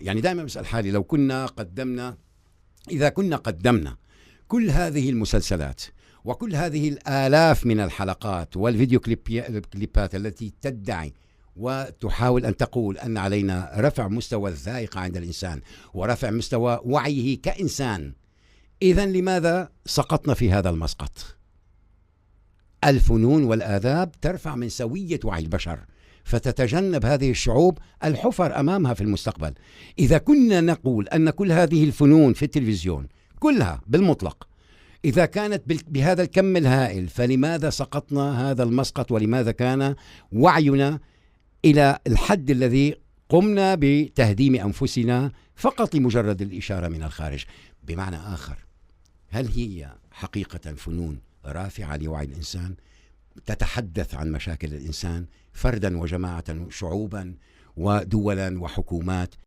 يعني دائما بسأل حالي إذا كنا قدمنا كل هذه المسلسلات وكل هذه الآلاف من الحلقات والفيديو كليبات التي تدعي وتحاول أن تقول أن علينا رفع مستوى الذائقة عند الإنسان ورفع مستوى وعيه كإنسان، إذن لماذا سقطنا في هذا المسقط؟ الفنون والآداب ترفع من سوية وعي البشر، فتتجنب هذه الشعوب الحفر أمامها في المستقبل. إذا كنا نقول أن كل هذه الفنون في التلفزيون كلها بالمطلق إذا كانت بهذا الكم الهائل، فلماذا سقطنا هذا المسقط؟ ولماذا كان وعينا إلى الحد الذي قمنا بتهديم أنفسنا فقط لمجرد الإشارة من الخارج؟ بمعنى آخر، هل هي حقيقة فنون رافعة لوعي الإنسان تتحدث عن مشاكل الإنسان فردا وجماعة، شعوبا ودولا وحكومات؟